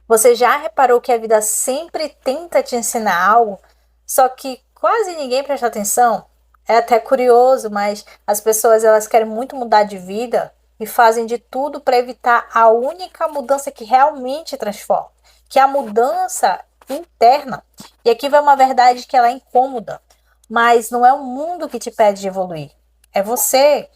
Você já reparou que a vida sempre tenta te ensinar algo, só que quase ninguém presta atenção? É até curioso, mas as pessoas elas querem muito mudar de vida e fazem de tudo para evitar a única mudança que realmente transforma, que é a mudança interna. E aqui vai uma verdade que ela é incômoda, mas não é o mundo que te pede de evoluir. É você,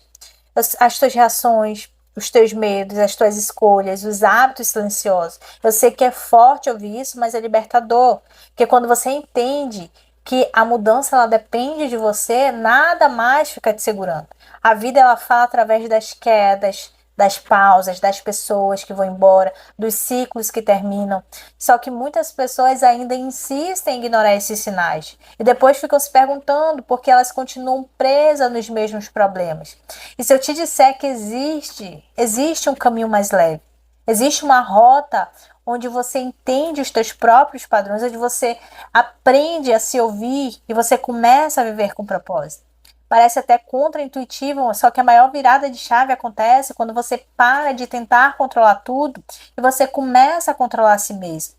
as tuas reações, os teus medos, as tuas escolhas, os hábitos silenciosos. Eu sei que é forte ouvir isso, mas é libertador. Porque quando você entende que a mudança ela depende de você, nada mais fica te segurando. A vida ela fala através das quedas, das pausas, das pessoas que vão embora, dos ciclos que terminam. Só que muitas pessoas ainda insistem em ignorar esses sinais e depois ficam se perguntando por que elas continuam presas nos mesmos problemas. E se eu te disser que existe um caminho mais leve, existe uma rota onde você entende os teus próprios padrões, onde você aprende a se ouvir e você começa a viver com propósito. Parece até contraintuitivo, só que a maior virada de chave acontece quando você para de tentar controlar tudo e você começa a controlar a si mesmo.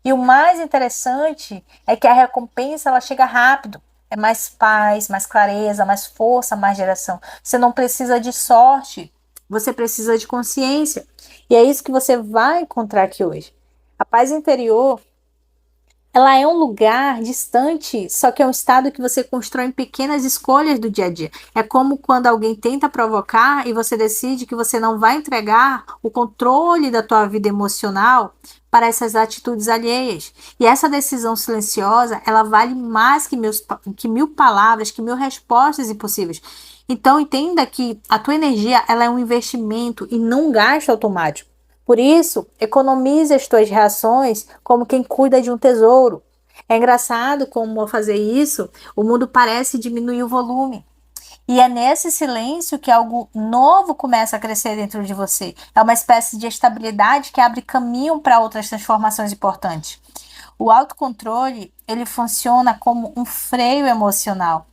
E o mais interessante é que a recompensa ela chega rápido. É mais paz, mais clareza, mais força, mais direção. Você não precisa de sorte, você precisa de consciência. E é isso que você vai encontrar aqui hoje. A paz interior, ela é um lugar distante, só que é um estado que você constrói em pequenas escolhas do dia a dia. É como quando alguém tenta provocar e você decide que você não vai entregar o controle da tua vida emocional para essas atitudes alheias. E essa decisão silenciosa, ela vale mais que mil palavras, que mil respostas impossíveis. Então entenda que a tua energia, ela é um investimento e não um gasto automático. Por isso, economize as tuas reações como quem cuida de um tesouro. É engraçado como ao fazer isso, o mundo parece diminuir o volume. E é nesse silêncio que algo novo começa a crescer dentro de você. É uma espécie de estabilidade que abre caminho para outras transformações importantes. O autocontrole, ele funciona como um freio emocional.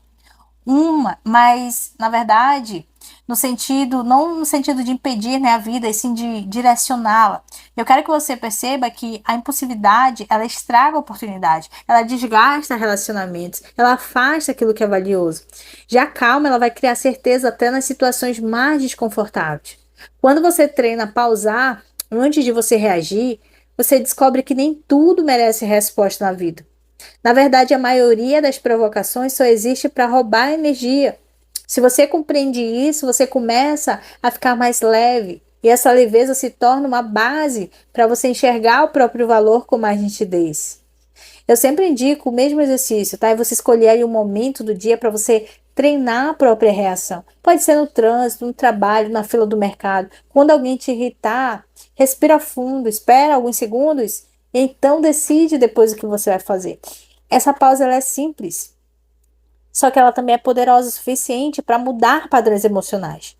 Mas na verdade, no sentido, não no sentido de impedir, né, a vida, e sim de direcioná-la. Eu quero que você perceba que a impulsividade, ela estraga a oportunidade, ela desgasta relacionamentos, ela afasta aquilo que é valioso. Já a calma, ela vai criar certeza até nas situações mais desconfortáveis. Quando você treina a pausar antes de você reagir, você descobre que nem tudo merece resposta na vida. Na verdade, a maioria das provocações só existe para roubar energia. Se você compreende isso, você começa a ficar mais leve. E essa leveza se torna uma base para você enxergar o próprio valor com mais nitidez. Eu sempre indico o mesmo exercício, tá? E você escolher aí um momento do dia para você treinar a própria reação. Pode ser no trânsito, no trabalho, na fila do mercado. Quando alguém te irritar, respira fundo, espera alguns segundos e então decide depois o que você vai fazer. Essa pausa ela é simples, só que ela também é poderosa o suficiente para mudar padrões emocionais.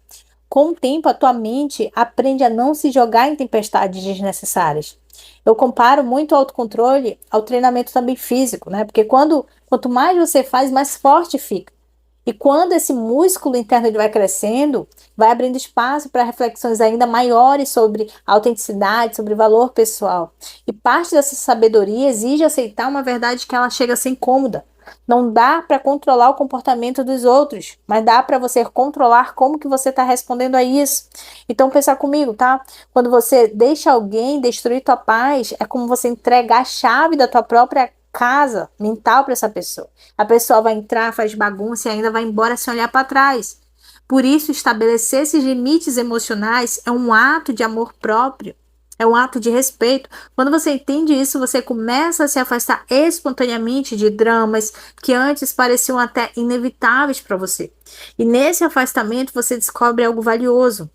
Com o tempo, a tua mente aprende a não se jogar em tempestades desnecessárias. Eu comparo muito o autocontrole ao treinamento também físico, né? Porque quanto mais você faz, mais forte fica. E quando esse músculo interno ele vai crescendo, vai abrindo espaço para reflexões ainda maiores sobre autenticidade, sobre valor pessoal. E parte dessa sabedoria exige aceitar uma verdade que ela chega a ser incômoda. Não dá para controlar o comportamento dos outros, mas dá para você controlar como que você está respondendo a isso. Então pensa comigo, tá? Quando você deixa alguém destruir tua paz, é como você entregar a chave da tua própria casa mental para essa pessoa. A pessoa vai entrar, faz bagunça e ainda vai embora sem olhar para trás. Por isso, estabelecer esses limites emocionais é um ato de amor próprio. É um ato de respeito. Quando você entende isso, você começa a se afastar espontaneamente de dramas que antes pareciam até inevitáveis para você. E nesse afastamento você descobre algo valioso.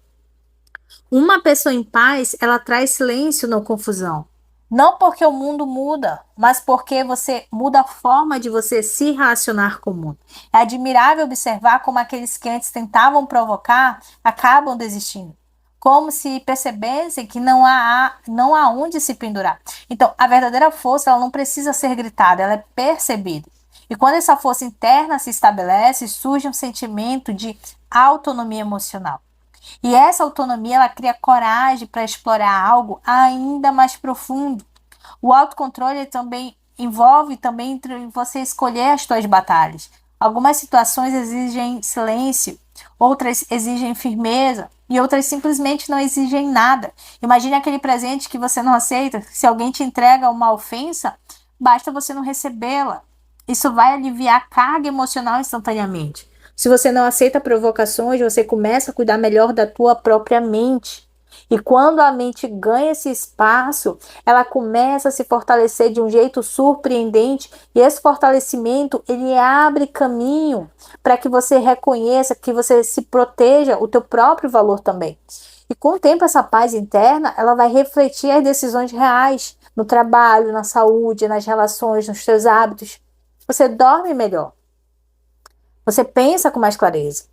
Uma pessoa em paz, ela traz silêncio, não confusão. Não porque o mundo muda, mas porque você muda a forma de você se relacionar com o mundo. É admirável observar como aqueles que antes tentavam provocar acabam desistindo. Como se percebessem que não há onde se pendurar. Então, a verdadeira força ela não precisa ser gritada, ela é percebida. E quando essa força interna se estabelece, surge um sentimento de autonomia emocional. E essa autonomia ela cria coragem para explorar algo ainda mais profundo. O autocontrole também envolve também entre você escolher as suas batalhas. Algumas situações exigem silêncio, outras exigem firmeza e outras simplesmente não exigem nada. Imagine aquele presente que você não aceita. Se alguém te entrega uma ofensa, basta você não recebê-la. Isso vai aliviar a carga emocional instantaneamente. Se você não aceita provocações, você começa a cuidar melhor da tua própria mente. E quando a mente ganha esse espaço, ela começa a se fortalecer de um jeito surpreendente. E esse fortalecimento, ele abre caminho para que você reconheça, que você se proteja o teu próprio valor também. E com o tempo, essa paz interna, ela vai refletir as decisões reais no trabalho, na saúde, nas relações, nos teus hábitos. Você dorme melhor. Você pensa com mais clareza.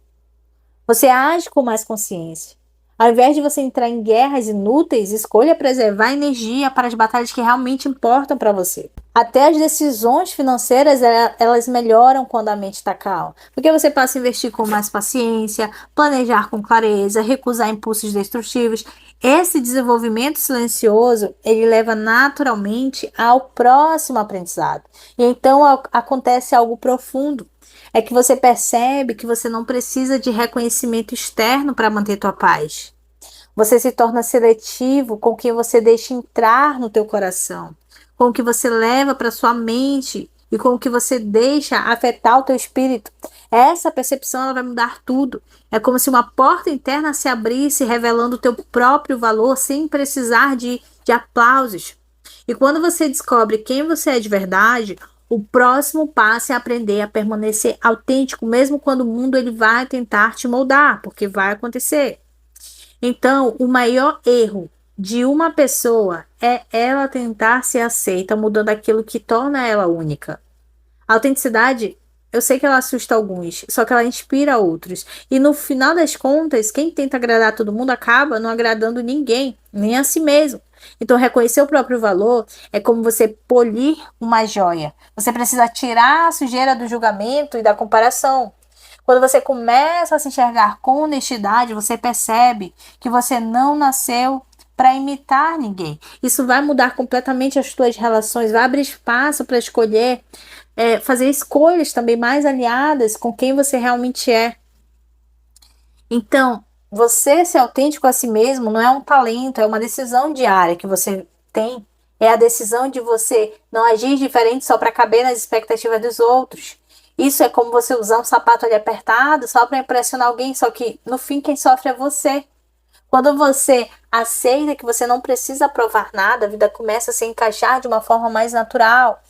Você age com mais consciência. Ao invés de você entrar em guerras inúteis, escolha preservar energia para as batalhas que realmente importam para você. Até as decisões financeiras, elas melhoram quando a mente está calma. Porque você passa a investir com mais paciência, planejar com clareza, recusar impulsos destrutivos. Esse desenvolvimento silencioso, ele leva naturalmente ao próximo aprendizado. E então acontece algo profundo. É que você percebe que você não precisa de reconhecimento externo para manter tua paz. Você se torna seletivo com o que você deixa entrar no teu coração, com o que você leva para sua mente e com o que você deixa afetar o teu espírito. Essa percepção ela vai mudar tudo. É como se uma porta interna se abrisse, revelando o teu próprio valor sem precisar de aplausos. E quando você descobre quem você é de verdade, o próximo passo é aprender a permanecer autêntico, mesmo quando o mundo ele vai tentar te moldar, porque vai acontecer. Então, o maior erro de uma pessoa é ela tentar ser aceita, mudando aquilo que torna ela única. A autenticidade, eu sei que ela assusta alguns, só que ela inspira outros. E no final das contas, quem tenta agradar todo mundo acaba não agradando ninguém, nem a si mesmo. Então, reconhecer o próprio valor é como você polir uma joia. Você precisa tirar a sujeira do julgamento e da comparação. Quando você começa a se enxergar com honestidade, você percebe que você não nasceu para imitar ninguém. Isso vai mudar completamente as tuas relações, vai abrir espaço para escolher, fazer escolhas também mais alinhadas com quem você realmente é. Então, você ser autêntico a si mesmo não é um talento, é uma decisão diária que você tem. É a decisão de você não agir diferente só para caber nas expectativas dos outros. Isso é como você usar um sapato ali apertado só para impressionar alguém, só que no fim quem sofre é você. Quando você aceita que você não precisa provar nada, a vida começa a se encaixar de uma forma mais natural.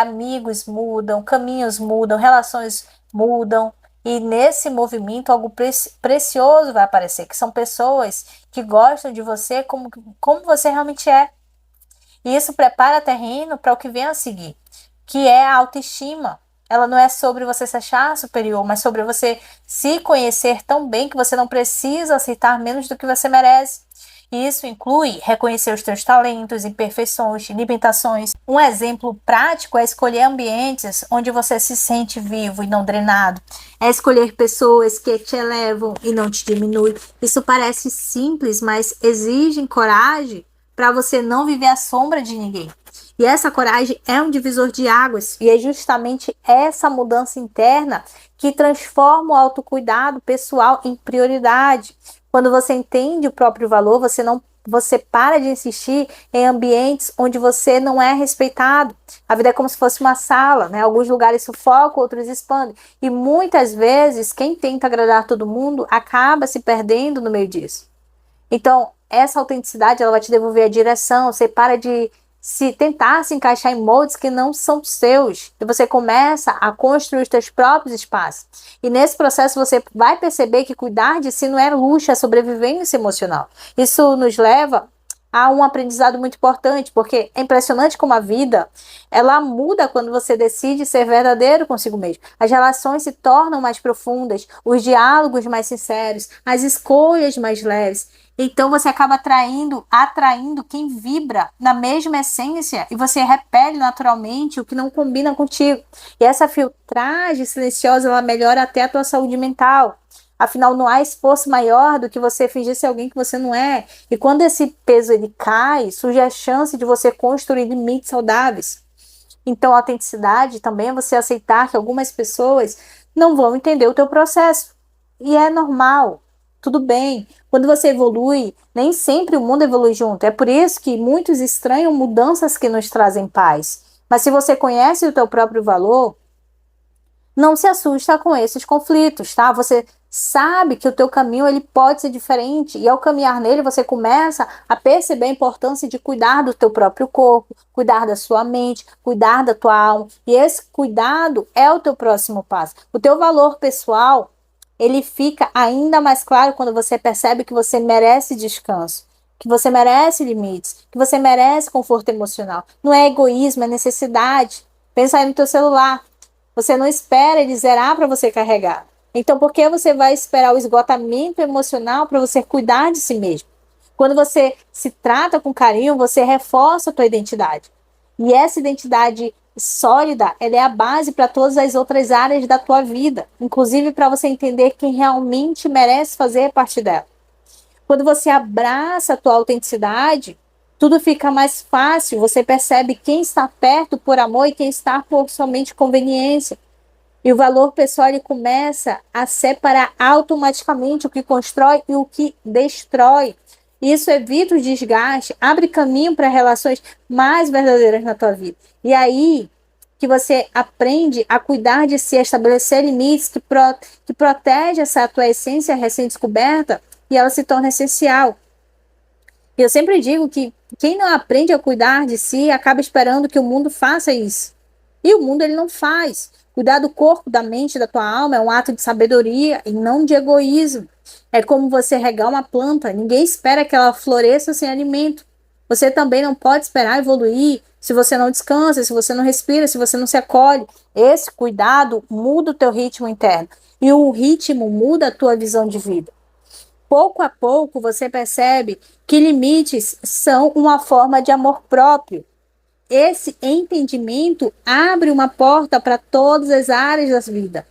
Amigos mudam, caminhos mudam, relações mudam. E nesse movimento algo precioso vai aparecer, que são pessoas que gostam de você como você realmente é. E isso prepara terreno para o que vem a seguir, que é a autoestima. Ela não é sobre você se achar superior, mas sobre você se conhecer tão bem que você não precisa aceitar menos do que você merece. E isso inclui reconhecer os teus talentos, imperfeições, limitações. Um exemplo prático é escolher ambientes onde você se sente vivo e não drenado. É escolher pessoas que te elevam e não te diminuem. Isso parece simples, mas exige coragem para você não viver à sombra de ninguém. E essa coragem é um divisor de águas, e é justamente essa mudança interna que transforma o autocuidado pessoal em prioridade. Quando você entende o próprio valor, você para de insistir em ambientes onde você não é respeitado. A vida é como se fosse uma sala, né? Alguns lugares sufocam, outros expandem. E muitas vezes, quem tenta agradar todo mundo acaba se perdendo no meio disso. Então, essa autenticidade ela vai te devolver a direção. Você para de tentar se encaixar em moldes que não são seus. E você começa a construir os seus próprios espaços. E nesse processo você vai perceber que cuidar de si não é luxo, é sobrevivência emocional. Isso nos leva a um aprendizado muito importante, porque é impressionante como a vida, ela muda quando você decide ser verdadeiro consigo mesmo. As relações se tornam mais profundas, os diálogos mais sinceros, as escolhas mais leves. Então você acaba atraindo quem vibra na mesma essência e você repele naturalmente o que não combina contigo. E essa filtragem silenciosa, ela melhora até a tua saúde mental. Afinal, não há esforço maior do que você fingir ser alguém que você não é. E quando esse peso ele cai, surge a chance de você construir limites saudáveis. Então, a autenticidade também é você aceitar que algumas pessoas não vão entender o teu processo. E é normal, tudo bem. Quando você evolui, nem sempre o mundo evolui junto. É por isso que muitos estranham mudanças que nos trazem paz. Mas se você conhece o teu próprio valor, não se assusta com esses conflitos, tá? Você sabe que o teu caminho ele pode ser diferente e ao caminhar nele você começa a perceber a importância de cuidar do teu próprio corpo, cuidar da sua mente, cuidar da tua alma. E esse cuidado é o teu próximo passo. O teu valor pessoal, ele fica ainda mais claro quando você percebe que você merece descanso, que você merece limites, que você merece conforto emocional. Não é egoísmo, é necessidade. Pensa aí no teu celular. Você não espera ele zerar para você carregar. Então, por que você vai esperar o esgotamento emocional para você cuidar de si mesmo? Quando você se trata com carinho, você reforça a tua identidade. E essa identidade sólida, ela é a base para todas as outras áreas da tua vida, inclusive para você entender quem realmente merece fazer parte dela. Quando você abraça a tua autenticidade, tudo fica mais fácil. Você percebe quem está perto por amor e quem está por somente conveniência. E o valor pessoal ele começa a separar automaticamente o que constrói e o que destrói. Isso evita o desgaste, abre caminho para relações mais verdadeiras na tua vida. E aí que você aprende a cuidar de si, a estabelecer limites que protege essa tua essência recém-descoberta e ela se torna essencial. E eu sempre digo que quem não aprende a cuidar de si acaba esperando que o mundo faça isso. E o mundo ele não faz. Cuidar do corpo, da mente, da tua alma é um ato de sabedoria e não de egoísmo. É como você regar uma planta. Ninguém espera que ela floresça sem alimento. Você também não pode esperar evoluir se você não descansa, se você não respira, se você não se acolhe. Esse cuidado muda o teu ritmo interno. E o ritmo muda a tua visão de vida. Pouco a pouco você percebe que limites são uma forma de amor próprio. Esse entendimento abre uma porta para todas as áreas da vida.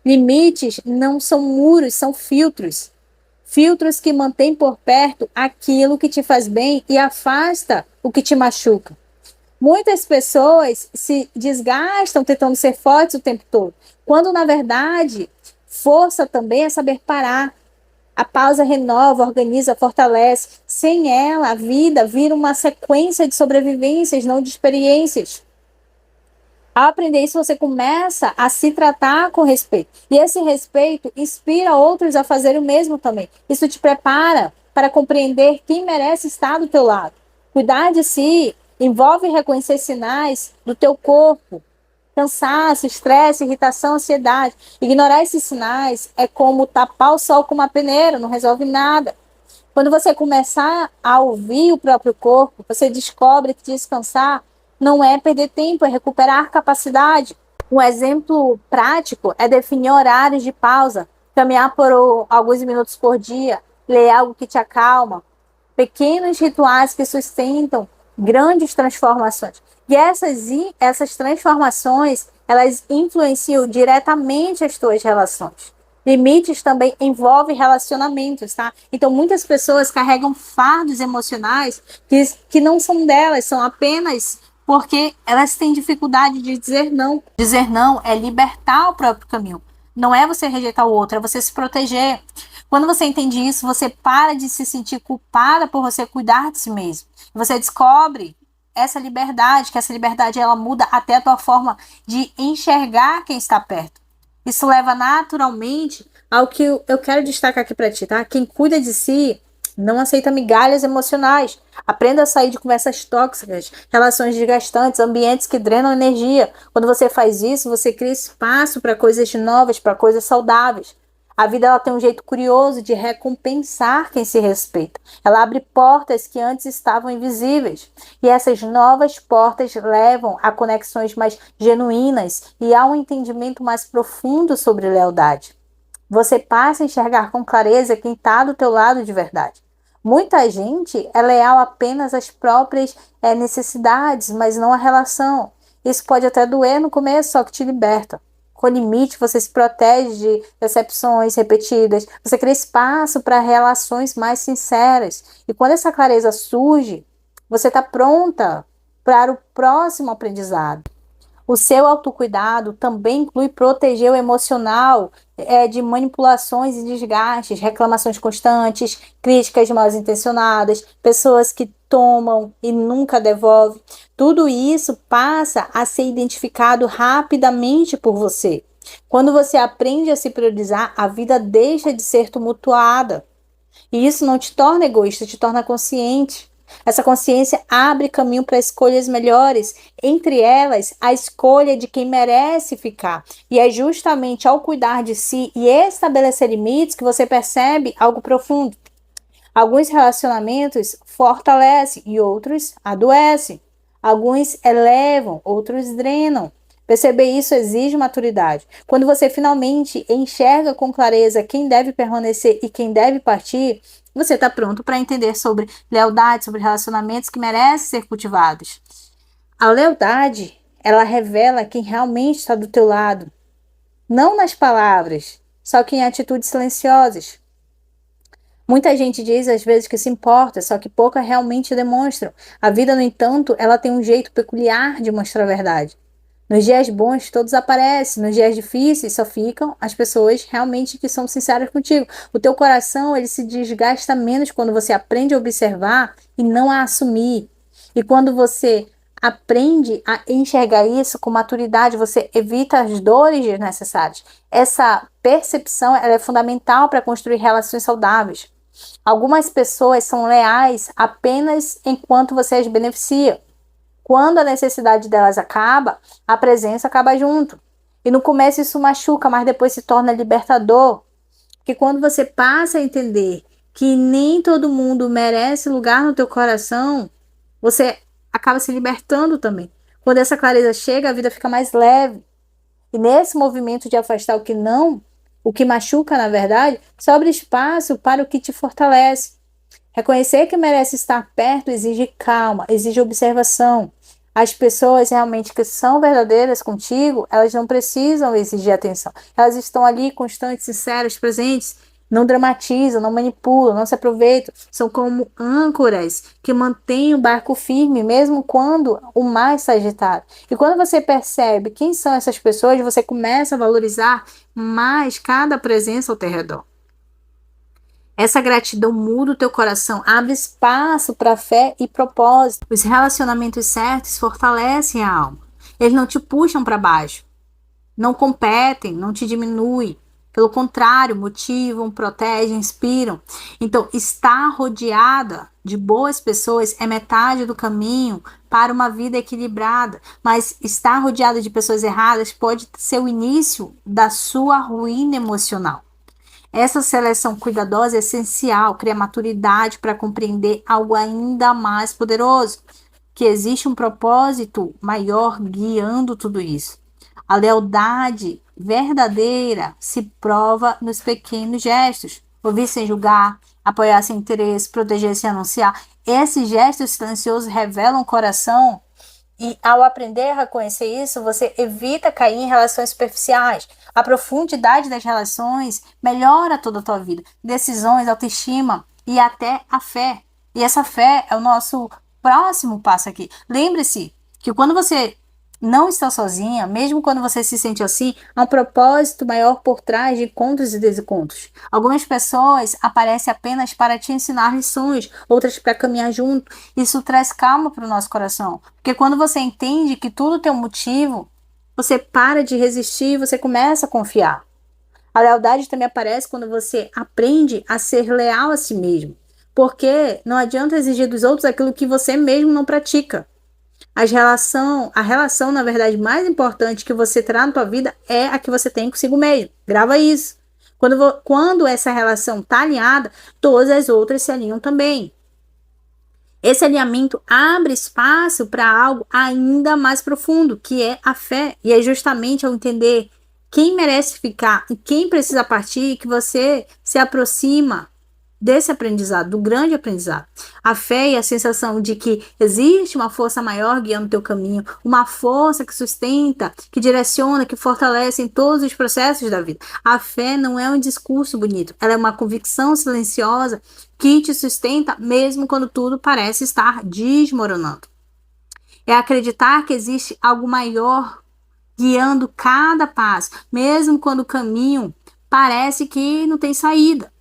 Limites não são muros, são filtros. Filtros que mantêm por perto aquilo que te faz bem e afasta o que te machuca. Muitas pessoas se desgastam tentando ser fortes o tempo todo, quando na verdade força também é saber parar. A pausa renova, organiza, fortalece. Sem ela, a vida vira uma sequência de sobrevivências, não de experiências. Ao aprender isso, você começa a se tratar com respeito. E esse respeito inspira outros a fazer o mesmo também. Isso te prepara para compreender quem merece estar do teu lado. Cuidar de si envolve reconhecer sinais do teu corpo. Cansaço, estresse, irritação, ansiedade. Ignorar esses sinais é como tapar o sol com uma peneira, não resolve nada. Quando você começar a ouvir o próprio corpo, você descobre que descansar não é perder tempo, é recuperar capacidade. Um exemplo prático é definir horários de pausa, caminhar por alguns minutos por dia, ler algo que te acalma. Pequenos rituais que sustentam grandes transformações. E essas transformações, elas influenciam diretamente as tuas relações. Limites também envolvem relacionamentos, tá? Então, muitas pessoas carregam fardos emocionais que não são delas, são apenas porque elas têm dificuldade de dizer não. Dizer não é libertar o próprio caminho. Não é você rejeitar o outro, é você se proteger. Quando você entende isso, você para de se sentir culpada por você cuidar de si mesmo. Você descobre essa liberdade, que essa liberdade ela muda até a tua forma de enxergar quem está perto. Isso leva naturalmente ao que eu quero destacar aqui para ti, tá? Quem cuida de si não aceita migalhas emocionais. Aprenda a sair de conversas tóxicas, relações desgastantes, ambientes que drenam energia. Quando você faz isso, você cria espaço para coisas novas, para coisas saudáveis. A vida ela tem um jeito curioso de recompensar quem se respeita. Ela abre portas que antes estavam invisíveis. E essas novas portas levam a conexões mais genuínas e a um entendimento mais profundo sobre lealdade. Você passa a enxergar com clareza quem está do teu lado de verdade. Muita gente é leal apenas às próprias necessidades, mas não à relação. Isso pode até doer no começo, só que te liberta. com limite, você se protege de decepções repetidas, você cria espaço para relações mais sinceras. E quando essa clareza surge, você está pronta para o próximo aprendizado. O seu autocuidado também inclui proteger o emocional de manipulações e desgastes, reclamações constantes, críticas mal intencionadas, pessoas que tomam e nunca devolvem. Tudo isso passa a ser identificado rapidamente por você. Quando você aprende a se priorizar, a vida deixa de ser tumultuada. E isso não te torna egoísta, te torna consciente. Essa consciência abre caminho para escolhas melhores, entre elas a escolha de quem merece ficar. E é justamente ao cuidar de si e estabelecer limites que você percebe algo profundo. Alguns relacionamentos fortalecem e outros adoecem. Alguns elevam, outros drenam. Perceber isso exige maturidade. Quando você finalmente enxerga com clareza quem deve permanecer e quem deve partir, você está pronto para entender sobre lealdade, sobre relacionamentos que merecem ser cultivados. A lealdade, ela revela quem realmente está do teu lado. Não nas palavras, só que em atitudes silenciosas. Muita gente diz às vezes que se importa, só que pouca realmente demonstram. A vida, no entanto, ela tem um jeito peculiar de mostrar a verdade. Nos dias bons, todos aparecem. Nos dias difíceis, só ficam as pessoas realmente que são sinceras contigo. O teu coração, ele se desgasta menos quando você aprende a observar e não a assumir. E quando você aprende a enxergar isso com maturidade, você evita as dores desnecessárias. Essa percepção, ela é fundamental para construir relações saudáveis. Algumas pessoas são leais apenas enquanto você as beneficia. Quando a necessidade delas acaba, a presença acaba junto. E no começo isso machuca, mas depois se torna libertador. Porque quando você passa a entender que nem todo mundo merece lugar no teu coração, você acaba se libertando também. Quando essa clareza chega, a vida fica mais leve. E nesse movimento de afastar o que não, o que machuca, na verdade, sobra espaço para o que te fortalece. Reconhecer que merece estar perto exige calma, exige observação. As pessoas realmente que são verdadeiras contigo, elas não precisam exigir atenção. Elas estão ali constantes, sinceras, presentes, não dramatizam, não manipulam, não se aproveitam. São como âncoras que mantêm o barco firme, mesmo quando o mar está agitado. E quando você percebe quem são essas pessoas, você começa a valorizar mais cada presença ao teu redor. Essa gratidão muda o teu coração, abre espaço para fé e propósito. Os relacionamentos certos fortalecem a alma. Eles não te puxam para baixo, não competem, não te diminuem. Pelo contrário, motivam, protegem, inspiram. Então, estar rodeada de boas pessoas é metade do caminho para uma vida equilibrada. Mas estar rodeada de pessoas erradas pode ser o início da sua ruína emocional. Essa seleção cuidadosa é essencial, cria maturidade para compreender algo ainda mais poderoso, que existe um propósito maior guiando tudo isso. A lealdade verdadeira se prova nos pequenos gestos. Ouvir sem julgar, apoiar sem interesse, proteger sem anunciar. Esses gestos silenciosos revelam o coração. E ao aprender a reconhecer isso, você evita cair em relações superficiais. A profundidade das relações melhora toda a tua vida. Decisões, autoestima e até a fé. E essa fé é o nosso próximo passo aqui. Lembre-se que quando você não está sozinha, mesmo quando você se sente assim, há um propósito maior por trás de encontros e desencontros. Algumas pessoas aparecem apenas para te ensinar lições, outras para caminhar junto. Isso traz calma para o nosso coração. Porque quando você entende que tudo tem um motivo, você para de resistir e você começa a confiar. A lealdade também aparece quando você aprende a ser leal a si mesmo. Porque não adianta exigir dos outros aquilo que você mesmo não pratica. A relação, na verdade, mais importante que você terá na tua vida é a que você tem consigo mesmo. Grava isso. Quando essa relação está alinhada, todas as outras se alinham também. Esse alinhamento abre espaço para algo ainda mais profundo, que é a fé. E é justamente ao entender quem merece ficar e quem precisa partir que você se aproxima desse aprendizado, do grande aprendizado. A fé e a sensação de que existe uma força maior guiando o teu caminho, uma força que sustenta, que direciona, que fortalece em todos os processos da vida. A fé não é um discurso bonito, ela é uma convicção silenciosa que te sustenta mesmo quando tudo parece estar desmoronando. É acreditar que existe algo maior guiando cada passo, mesmo quando o caminho parece que não tem saída.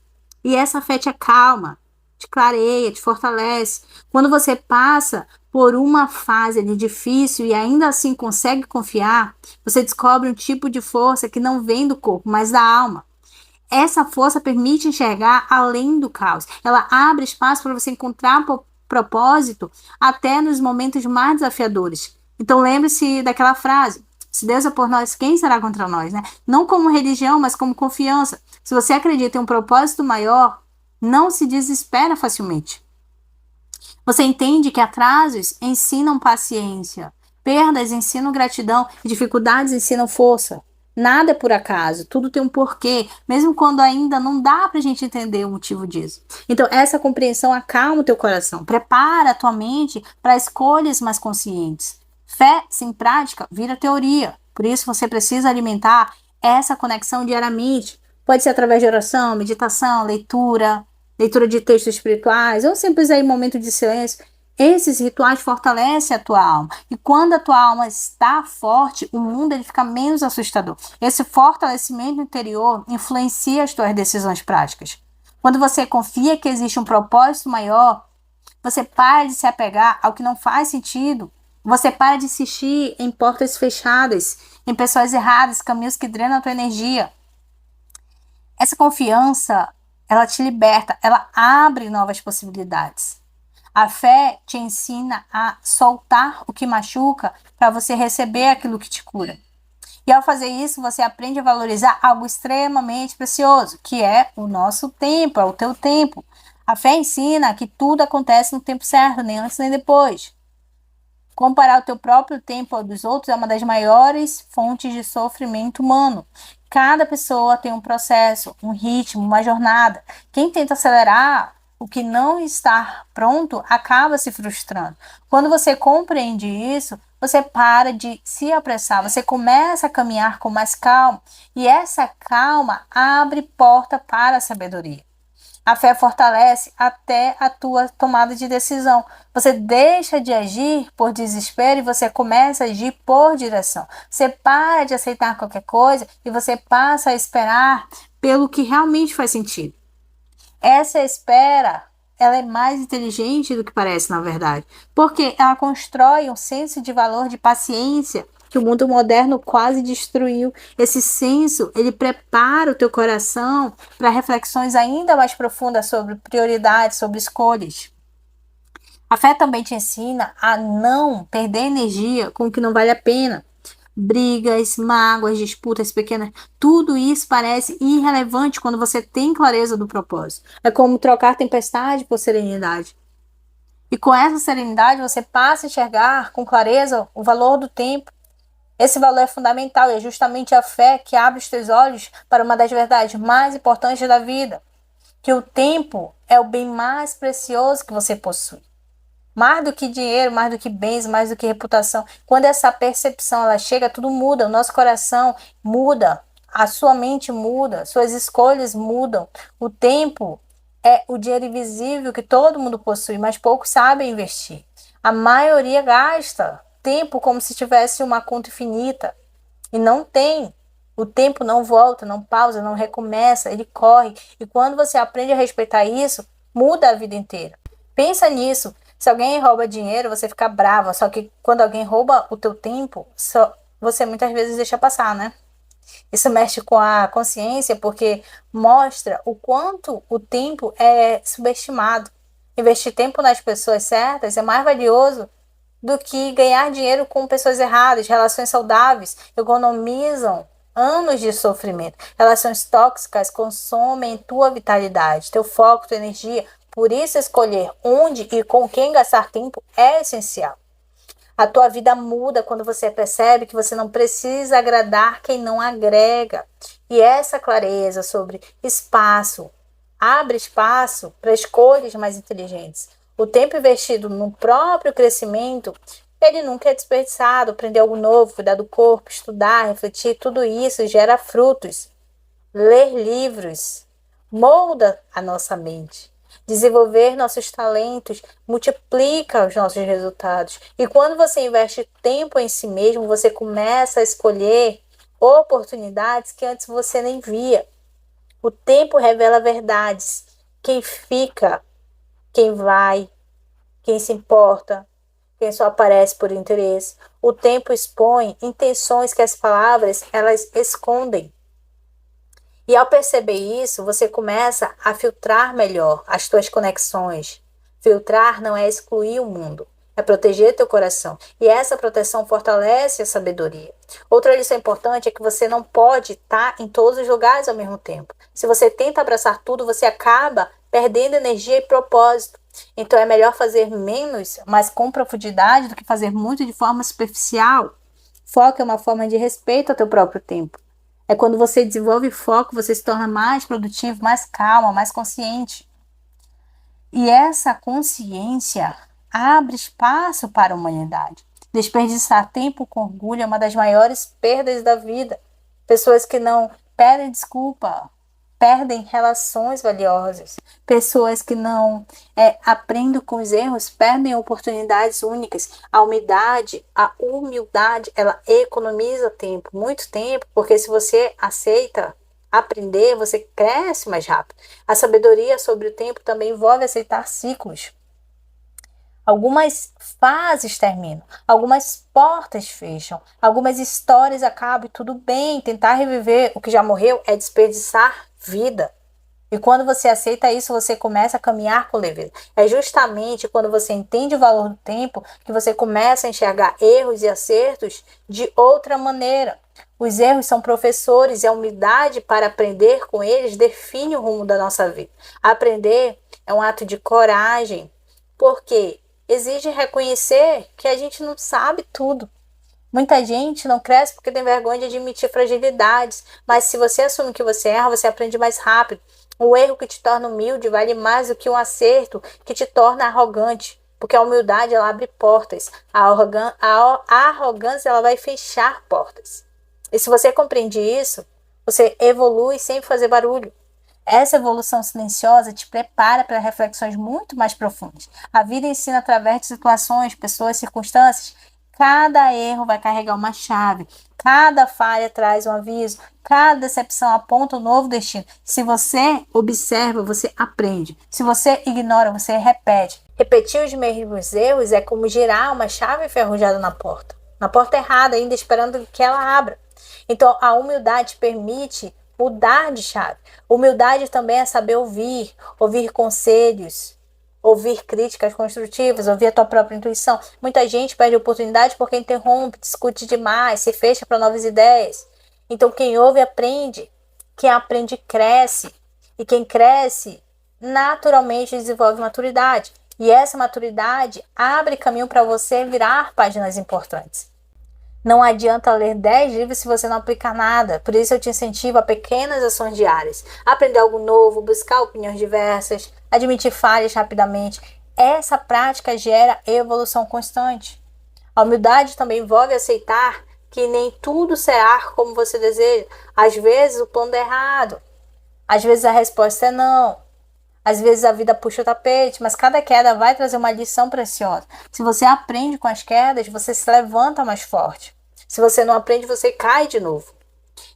E essa fé te acalma, te clareia, te fortalece. Quando você passa por uma fase ali difícil e ainda assim consegue confiar, você descobre um tipo de força que não vem do corpo, mas da alma. Essa força permite enxergar além do caos. Ela abre espaço para você encontrar propósito até nos momentos mais desafiadores. Então lembre-se daquela frase: se Deus é por nós, quem será contra nós, né? Não como religião, mas como confiança. Se você acredita em um propósito maior, não se desespera facilmente. Você entende que atrasos ensinam paciência, perdas ensinam gratidão, dificuldades ensinam força. Nada é por acaso, tudo tem um porquê, mesmo quando ainda não dá pra gente entender o motivo disso. Então, essa compreensão acalma o teu coração, prepara a tua mente para escolhas mais conscientes. Fé sem prática vira teoria, por isso você precisa alimentar essa conexão diariamente. Pode ser através de oração, meditação, leitura de textos espirituais, ou simples aí momento de silêncio. Esses rituais fortalecem a tua alma. E quando a tua alma está forte, o mundo ele fica menos assustador. Esse fortalecimento interior influencia as tuas decisões práticas. Quando você confia que existe um propósito maior, você para de se apegar ao que não faz sentido. Você para de insistir em portas fechadas, em pessoas erradas, caminhos que drenam a tua energia. Essa confiança, ela te liberta, ela abre novas possibilidades. A fé te ensina a soltar o que machuca para você receber aquilo que te cura. E ao fazer isso, você aprende a valorizar algo extremamente precioso, que é o nosso tempo, é o teu tempo. A fé ensina que tudo acontece no tempo certo, nem antes nem depois. Comparar o teu próprio tempo ao dos outros é uma das maiores fontes de sofrimento humano. Cada pessoa tem um processo, um ritmo, uma jornada. Quem tenta acelerar o que não está pronto acaba se frustrando. Quando você compreende isso, você para de se apressar, você começa a caminhar com mais calma. E essa calma abre porta para a sabedoria. A fé fortalece até a tua tomada de decisão. Você deixa de agir por desespero e você começa a agir por direção. Você para de aceitar qualquer coisa e você passa a esperar pelo que realmente faz sentido. Essa espera, ela é mais inteligente do que parece, na verdade, porque ela constrói um senso de valor, de paciência, que o mundo moderno quase destruiu. Esse senso, ele prepara o teu coração para reflexões ainda mais profundas sobre prioridades, sobre escolhas. A fé também te ensina a não perder energia com o que não vale a pena. Brigas, mágoas, disputas pequenas, tudo isso parece irrelevante quando você tem clareza do propósito. É como trocar tempestade por serenidade. E com essa serenidade você passa a enxergar com clareza o valor do tempo. Esse valor é fundamental e é justamente a fé que abre os teus olhos para uma das verdades mais importantes da vida, que o tempo é o bem mais precioso que você possui. Mais do que dinheiro, mais do que bens, mais do que reputação. Quando essa percepção ela chega, tudo muda. O nosso coração muda, a sua mente muda, suas escolhas mudam. O tempo é o dinheiro invisível que todo mundo possui, mas poucos sabem investir. A maioria gasta tempo como se tivesse uma conta infinita e não tem. O tempo não volta, não pausa, não recomeça, ele corre. E quando você aprende a respeitar isso, muda a vida inteira. Pensa nisso. Se alguém rouba dinheiro, você fica brava. Só que quando alguém rouba o teu tempo, você muitas vezes deixa passar, né? Isso mexe com a consciência porque mostra o quanto o tempo é subestimado. Investir tempo nas pessoas certas é mais valioso do que ganhar dinheiro com pessoas erradas. Relações saudáveis economizam anos de sofrimento. Relações tóxicas consomem tua vitalidade, teu foco, tua energia. Por isso, escolher onde e com quem gastar tempo é essencial. A tua vida muda quando você percebe que você não precisa agradar quem não agrega. E essa clareza sobre espaço, abre espaço para escolhas mais inteligentes. O tempo investido no próprio crescimento, ele nunca é desperdiçado. Aprender algo novo, cuidar do corpo, estudar, refletir, tudo isso gera frutos. Ler livros molda a nossa mente. Desenvolver nossos talentos multiplica os nossos resultados. E quando você investe tempo em si mesmo, você começa a escolher oportunidades que antes você nem via. O tempo revela verdades. Quem fica, quem vai, quem se importa, quem só aparece por interesse. O tempo expõe intenções que as palavras elas escondem. E ao perceber isso, você começa a filtrar melhor as suas conexões. Filtrar não é excluir o mundo, é proteger teu coração. E essa proteção fortalece a sabedoria. Outra lição importante é que você não pode estar em todos os lugares ao mesmo tempo. Se você tenta abraçar tudo, você acaba perdendo energia e propósito. Então é melhor fazer menos, mas com profundidade, do que fazer muito de forma superficial. Foco é uma forma de respeito ao teu próprio tempo. É quando você desenvolve foco, você se torna mais produtivo, mais calma, mais consciente. E essa consciência abre espaço para a humanidade. Desperdiçar tempo com orgulho é uma das maiores perdas da vida. Pessoas que não pedem desculpa, perdem relações valiosas. Pessoas que não aprendem com os erros, perdem oportunidades únicas. A humildade, ela economiza tempo, muito tempo, porque se você aceita aprender, você cresce mais rápido. A sabedoria sobre o tempo também envolve aceitar ciclos. Algumas fases terminam, algumas portas fecham, algumas histórias acabam e tudo bem. Tentar reviver o que já morreu é desperdiçar vida. E quando você aceita isso, você começa a caminhar com leveza. É justamente quando você entende o valor do tempo que você começa a enxergar erros e acertos de outra maneira. Os erros são professores e a humildade para aprender com eles define o rumo da nossa vida. Aprender é um ato de coragem, porque exige reconhecer que a gente não sabe tudo. Muita gente não cresce porque tem vergonha de admitir fragilidades, mas se você assume que você erra, você aprende mais rápido. O erro que te torna humilde vale mais do que um acerto que te torna arrogante, porque a humildade ela abre portas, a arrogância ela vai fechar portas. E se você compreende isso, você evolui sem fazer barulho. Essa evolução silenciosa te prepara para reflexões muito mais profundas. A vida ensina através de situações, pessoas, circunstâncias. Cada erro vai carregar uma chave. Cada falha traz um aviso. Cada decepção aponta um novo destino. Se você observa, você aprende. Se você ignora, você repete. Repetir os mesmos erros é como girar uma chave enferrujada na porta errada, ainda esperando que ela abra. Então, a humildade permite mudar de chave. Humildade também é saber ouvir conselhos, ouvir críticas construtivas, ouvir a tua própria intuição. Muita gente perde oportunidade porque interrompe, discute demais, se fecha para novas ideias. Então, quem ouve aprende, quem aprende cresce, e quem cresce naturalmente desenvolve maturidade. E essa maturidade abre caminho para você virar páginas importantes. Não adianta ler 10 livros se você não aplicar nada. Por isso eu te incentivo a pequenas ações diárias. Aprender algo novo, buscar opiniões diversas, admitir falhas rapidamente. Essa prática gera evolução constante. A humildade também envolve aceitar que nem tudo será como você deseja. Às vezes o plano é errado. Às vezes a resposta é não. Às vezes a vida puxa o tapete, mas cada queda vai trazer uma lição preciosa. Se você aprende com as quedas, você se levanta mais forte. Se você não aprende, você cai de novo.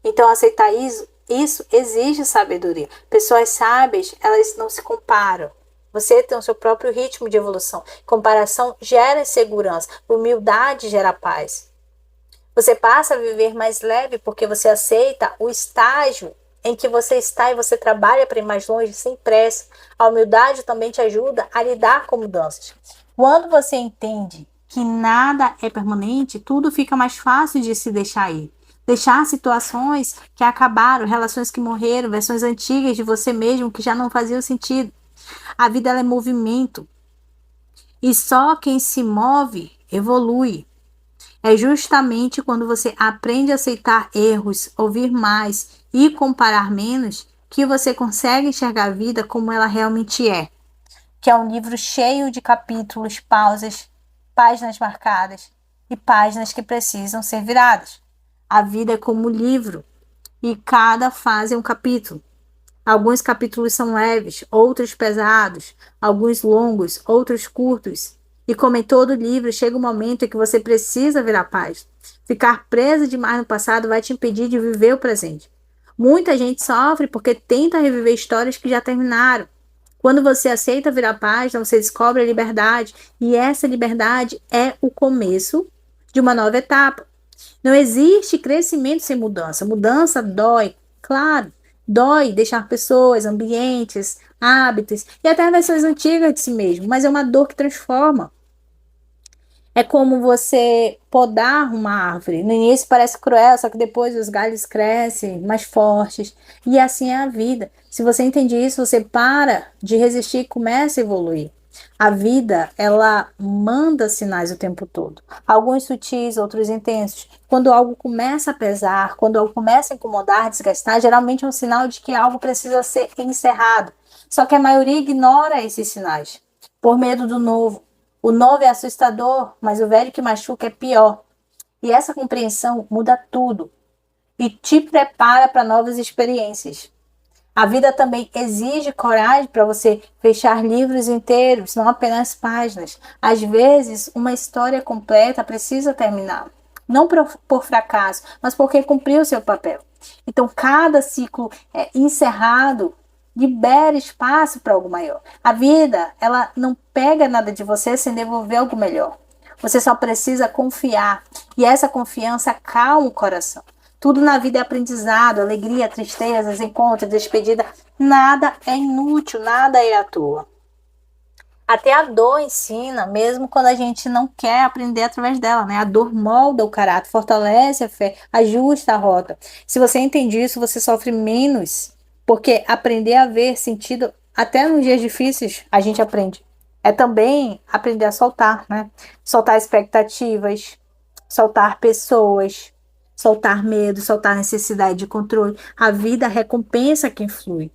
Então, aceitar isso exige sabedoria. Pessoas sábias, elas não se comparam. Você tem o seu próprio ritmo de evolução. Comparação gera insegurança. Humildade gera paz. Você passa a viver mais leve porque você aceita o estágio em que você está e você trabalha para ir mais longe sem pressa. A humildade também te ajuda a lidar com mudanças. Quando você entende que nada é permanente, tudo fica mais fácil de se deixar ir. Deixar situações que acabaram, relações que morreram, versões antigas de você mesmo que já não faziam sentido. A vida ela é movimento. E só quem se move evolui. É justamente quando você aprende a aceitar erros, ouvir mais e comparar menos, que você consegue enxergar a vida como ela realmente é, que é um livro cheio de capítulos, pausas, páginas marcadas e páginas que precisam ser viradas. A vida é como um livro e cada fase é um capítulo. Alguns capítulos são leves, outros pesados, alguns longos, outros curtos. E como em todo livro, chega um momento em que você precisa virar a página. Ficar preso demais no passado vai te impedir de viver o presente. Muita gente sofre porque tenta reviver histórias que já terminaram. Quando você aceita virar a página, você descobre a liberdade. E essa liberdade é o começo de uma nova etapa. Não existe crescimento sem mudança. Mudança dói, claro. Dói deixar pessoas, ambientes, hábitos e até versões antigas de si mesmo, mas é uma dor que transforma. É como você podar uma árvore. No início parece cruel, só que depois os galhos crescem mais fortes. E assim é a vida. Se você entende isso, você para de resistir e começa a evoluir. A vida, ela manda sinais o tempo todo. Alguns sutis, outros intensos. Quando algo começa a pesar, quando algo começa a incomodar, desgastar, geralmente é um sinal de que algo precisa ser encerrado. Só que a maioria ignora esses sinais, por medo do novo. O novo é assustador, mas o velho que machuca é pior. E essa compreensão muda tudo e te prepara para novas experiências. A vida também exige coragem para você fechar livros inteiros, não apenas páginas. Às vezes, uma história completa precisa terminar. Não por fracasso, mas porque cumpriu o seu papel. Então, cada ciclo encerrado libera espaço para algo maior. A vida, ela não pega nada de você sem devolver algo melhor. Você só precisa confiar. E essa confiança acalma o coração. Tudo na vida é aprendizado, alegria, tristezas, encontros, despedida. Nada é inútil, nada é à toa. Até a dor ensina, mesmo quando a gente não quer aprender através dela, né? A dor molda o caráter, fortalece a fé, ajusta a rota. Se você entende isso, você sofre menos, porque aprender a ver sentido, até nos dias difíceis, a gente aprende. É também aprender a soltar, né? Soltar expectativas, soltar pessoas, soltar medo, soltar necessidade de controle. A vida recompensa quem flui.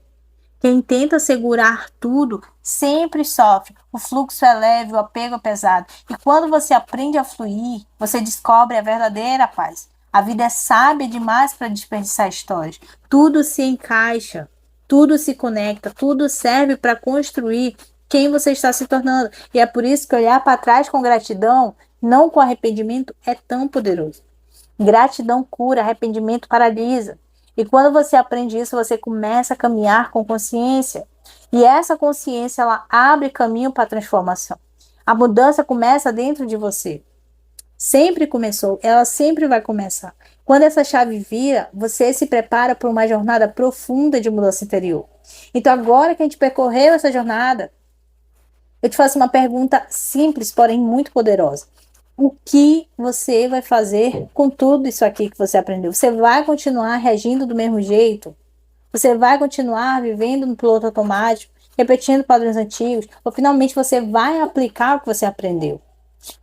Quem tenta segurar tudo sempre sofre. O fluxo é leve, o apego é pesado. E quando você aprende a fluir, você descobre a verdadeira paz. A vida é sábia demais para desperdiçar histórias. Tudo se encaixa, tudo se conecta, tudo serve para construir quem você está se tornando. E é por isso que olhar para trás com gratidão, não com arrependimento, é tão poderoso. Gratidão cura, arrependimento paralisa. E quando você aprende isso, você começa a caminhar com consciência. E essa consciência, ela abre caminho para a transformação. A mudança começa dentro de você. Sempre começou, ela sempre vai começar. Quando essa chave vira, você se prepara para uma jornada profunda de mudança interior. Então, agora que a gente percorreu essa jornada, eu te faço uma pergunta simples, porém muito poderosa. O que você vai fazer com tudo isso aqui que você aprendeu? Você vai continuar reagindo do mesmo jeito? Você vai continuar vivendo no piloto automático, repetindo padrões antigos? Ou finalmente você vai aplicar o que você aprendeu?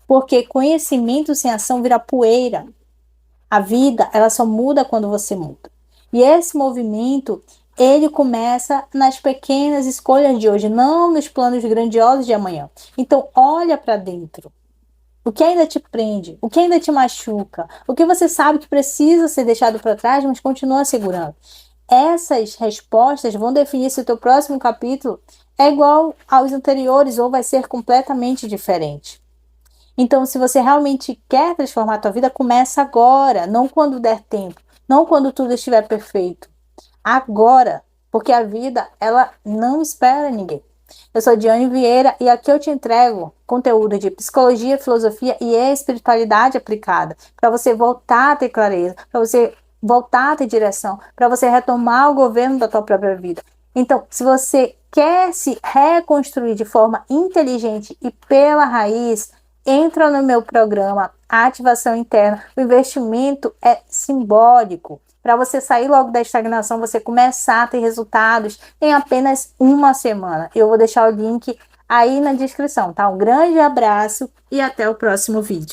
Porque conhecimento sem ação vira poeira. A vida, ela só muda quando você muda. E esse movimento, ele começa nas pequenas escolhas de hoje, não nos planos grandiosos de amanhã. Então, olha para dentro. O que ainda te prende? O que ainda te machuca? O que você sabe que precisa ser deixado para trás, mas continua segurando? Essas respostas vão definir se o teu próximo capítulo é igual aos anteriores ou vai ser completamente diferente. Então, se você realmente quer transformar a tua vida, começa agora, não quando der tempo, não quando tudo estiver perfeito. Agora, porque a vida, ela não espera ninguém. Eu sou Diane Vieira e aqui eu te entrego conteúdo de psicologia, filosofia e espiritualidade aplicada para você voltar a ter clareza, para você voltar a ter direção, para você retomar o governo da tua própria vida. Então, se você quer se reconstruir de forma inteligente e pela raiz, entra no meu programa Ativação Interna. O investimento é simbólico. Para você sair logo da estagnação, você começar a ter resultados em apenas uma semana. Eu vou deixar o link aí na descrição, tá? Um grande abraço e até o próximo vídeo.